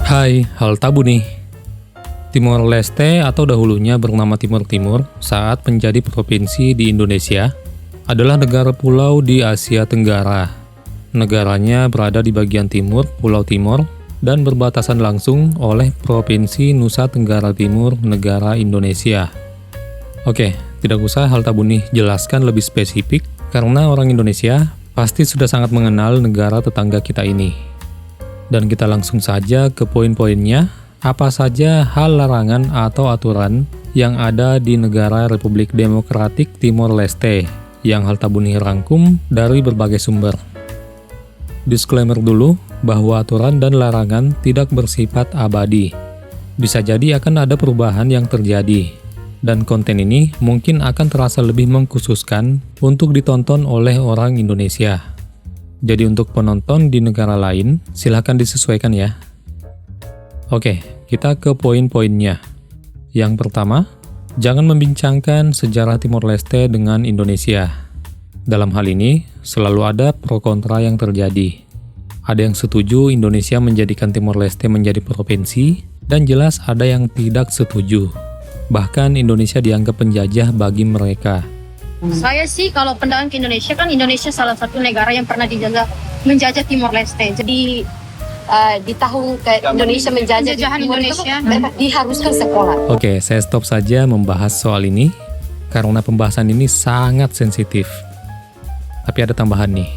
Hai, hal tabu nih. Timor Leste atau dahulunya bernama Timur Timur saat menjadi provinsi di Indonesia adalah negara pulau di Asia Tenggara. Negaranya berada di bagian timur Pulau Timor dan berbatasan langsung oleh Provinsi Nusa Tenggara Timur, negara Indonesia. Oke, tidak usah hal tabu nih jelaskan lebih spesifik karena orang Indonesia pasti sudah sangat mengenal negara tetangga kita ini. Dan kita langsung saja ke poin-poinnya. Apa saja hal larangan atau aturan yang ada di negara Republik Demokratik Timor Leste yang hal tabu nih rangkum dari berbagai sumber. Disclaimer dulu bahwa aturan dan larangan tidak bersifat abadi. Bisa jadi akan ada perubahan yang terjadi. Dan konten ini mungkin akan terasa lebih mengkhususkan untuk ditonton oleh orang Indonesia. Jadi untuk penonton di negara lain, silahkan disesuaikan ya. Oke, kita ke poin-poinnya. Yang pertama, jangan membincangkan sejarah Timor Leste dengan Indonesia. Dalam hal ini, selalu ada pro kontra yang terjadi. Ada yang setuju Indonesia menjadikan Timor Leste menjadi provinsi, dan jelas ada yang tidak setuju. Bahkan Indonesia dianggap penjajah bagi mereka. Saya sih kalau pandangan ke Indonesia, kan Indonesia salah satu negara yang pernah menjajah Timor Leste. Jadi di tahun Indonesia menjajah Indonesia diharuskan sekolah. Oke, saya stop saja membahas soal ini karena pembahasan ini sangat sensitif. Tapi ada tambahan nih.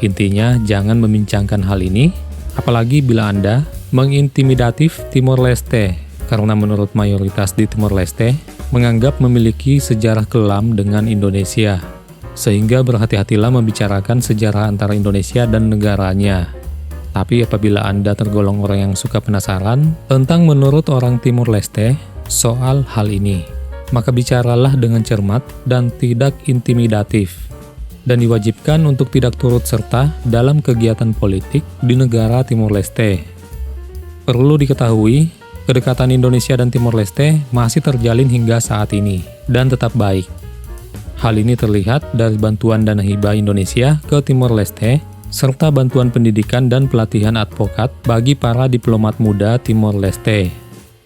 Intinya jangan membincangkan hal ini, apalagi bila Anda mengintimidatif Timor Leste, karena menurut mayoritas di Timor Leste menganggap memiliki sejarah kelam dengan Indonesia, sehingga berhati-hatilah membicarakan sejarah antara Indonesia dan negaranya. Tapi apabila Anda tergolong orang yang suka penasaran tentang menurut orang Timor Leste soal hal ini, maka bicaralah dengan cermat dan tidak intimidatif, dan diwajibkan untuk tidak turut serta dalam kegiatan politik di negara Timor Leste. Perlu diketahui, kedekatan Indonesia dan Timor Leste masih terjalin hingga saat ini, dan tetap baik. Hal ini terlihat dari bantuan dana hibah Indonesia ke Timor Leste, serta bantuan pendidikan dan pelatihan advokat bagi para diplomat muda Timor Leste.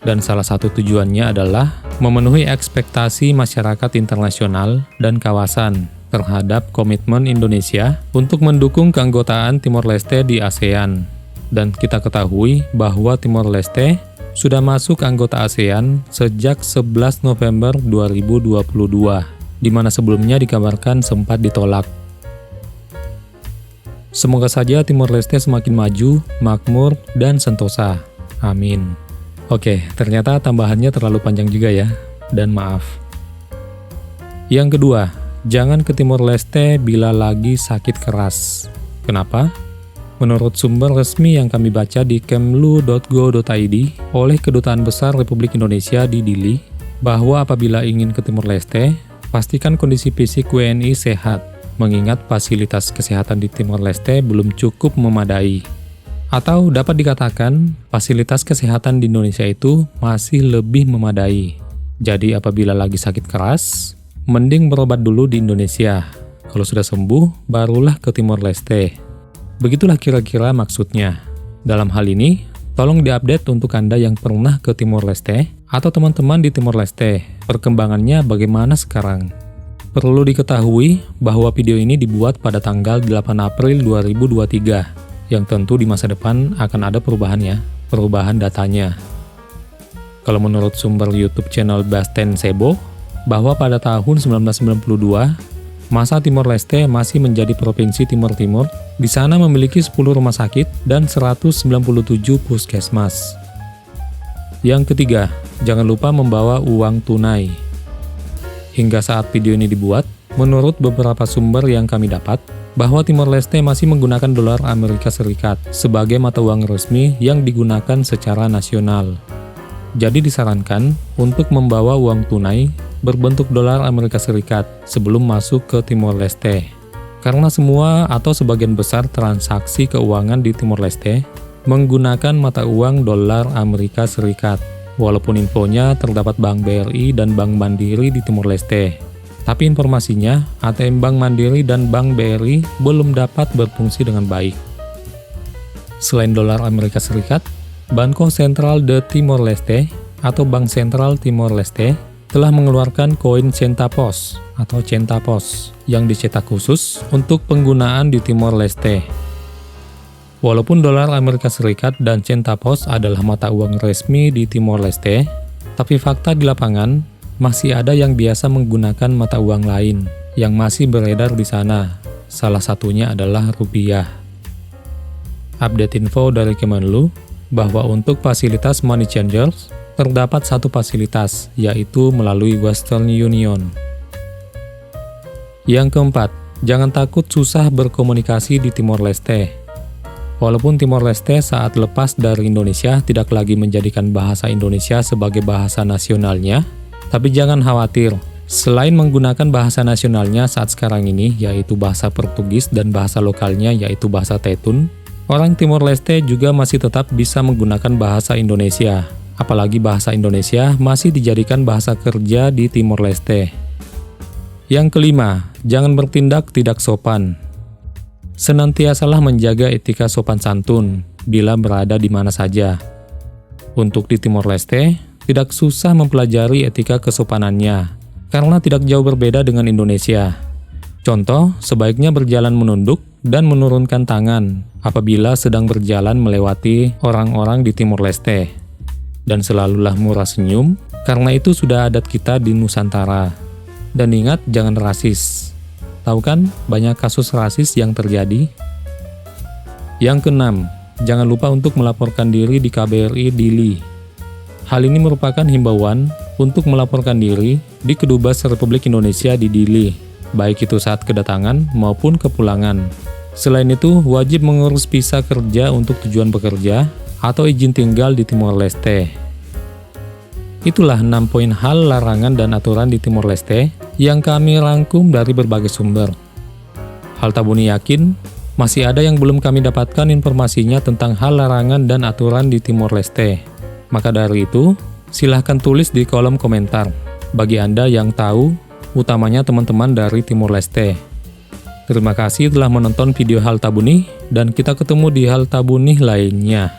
Dan salah satu tujuannya adalah memenuhi ekspektasi masyarakat internasional dan kawasan terhadap komitmen Indonesia untuk mendukung keanggotaan Timor Leste di ASEAN. Dan kita ketahui bahwa Timor Leste sudah masuk anggota ASEAN sejak 11 November 2022, di mana sebelumnya dikabarkan sempat ditolak. Semoga saja Timor Leste semakin maju, makmur, dan sentosa. Amin. Oke, ternyata tambahannya terlalu panjang juga ya, dan maaf. Yang kedua, jangan ke Timor Leste bila lagi sakit keras. Kenapa? Menurut sumber resmi yang kami baca di kemlu.go.id oleh Kedutaan Besar Republik Indonesia di Dili, bahwa apabila ingin ke Timor Leste, pastikan kondisi fisik WNI sehat, mengingat fasilitas kesehatan di Timor Leste belum cukup memadai. Atau dapat dikatakan, fasilitas kesehatan di Indonesia itu masih lebih memadai. Jadi apabila lagi sakit keras, mending berobat dulu di Indonesia. Kalau sudah sembuh, barulah ke Timor Leste. Begitulah kira-kira maksudnya. Dalam hal ini, tolong diupdate untuk Anda yang pernah ke Timor Leste atau teman-teman di Timor Leste. Perkembangannya bagaimana sekarang? Perlu diketahui bahwa video ini dibuat pada tanggal 8 April 2023, yang tentu di masa depan akan ada perubahan datanya. Kalau menurut sumber YouTube channel Basten Sebo, bahwa pada tahun 1992, masa Timor Leste masih menjadi Provinsi Timur Timur, di sana memiliki 10 rumah sakit dan 197 puskesmas. Yang ketiga, jangan lupa membawa uang tunai. Hingga saat video ini dibuat, menurut beberapa sumber yang kami dapat, bahwa Timor Leste masih menggunakan dolar Amerika Serikat sebagai mata uang resmi yang digunakan secara nasional. Jadi disarankan untuk membawa uang tunai berbentuk dolar Amerika Serikat sebelum masuk ke Timor Leste. Karena semua atau sebagian besar transaksi keuangan di Timor Leste menggunakan mata uang dolar Amerika Serikat. Walaupun infonya terdapat Bank BRI dan Bank Mandiri di Timor Leste. Tapi informasinya, ATM Bank Mandiri dan Bank BRI belum dapat berfungsi dengan baik. Selain dolar Amerika Serikat, Banco Central de Timor-Leste atau Bank Sentral Timor-Leste telah mengeluarkan koin centapos atau centapos yang dicetak khusus untuk penggunaan di Timor-Leste. Walaupun dolar Amerika Serikat dan centapos adalah mata uang resmi di Timor-Leste, tapi fakta di lapangan masih ada yang biasa menggunakan mata uang lain yang masih beredar di sana. Salah satunya adalah rupiah. Update info dari Kemenlu bahwa untuk fasilitas money changers terdapat satu fasilitas, yaitu melalui Western Union. Yang keempat, jangan takut susah berkomunikasi di Timor-Leste. Walaupun Timor-Leste saat lepas dari Indonesia tidak lagi menjadikan bahasa Indonesia sebagai bahasa nasionalnya, tapi jangan khawatir. Selain menggunakan bahasa nasionalnya saat sekarang ini, yaitu bahasa Portugis dan bahasa lokalnya yaitu bahasa Tetun, orang Timor-Leste juga masih tetap bisa menggunakan bahasa Indonesia. Apalagi bahasa Indonesia masih dijadikan bahasa kerja di Timor-Leste. Yang kelima, jangan bertindak tidak sopan. Senantiasalah menjaga etika sopan santun bila berada di mana saja. Untuk di Timor-Leste, tidak susah mempelajari etika kesopanannya, karena tidak jauh berbeda dengan Indonesia. Contoh, sebaiknya berjalan menunduk dan menurunkan tangan apabila sedang berjalan melewati orang-orang di Timor-Leste. Dan selalulah murah senyum, karena itu sudah adat kita di Nusantara. Dan ingat, jangan rasis. Tahu kan, banyak kasus rasis yang terjadi. Yang keenam, jangan lupa untuk melaporkan diri di KBRI Dili. Hal ini merupakan himbauan untuk melaporkan diri di Kedubes Republik Indonesia di Dili, baik itu saat kedatangan maupun kepulangan. Selain itu, wajib mengurus visa kerja untuk tujuan bekerja atau izin tinggal di Timor-Leste. Itulah 6 poin hal larangan dan aturan di Timor-Leste yang kami rangkum dari berbagai sumber. Haltabuni yakin masih ada yang belum kami dapatkan informasinya tentang hal larangan dan aturan di Timor-Leste. Maka dari itu, silahkan tulis di kolom komentar bagi Anda yang tahu, utamanya teman-teman dari Timor-Leste. Terima kasih telah menonton video Haltabuni dan kita ketemu di Haltabuni lainnya.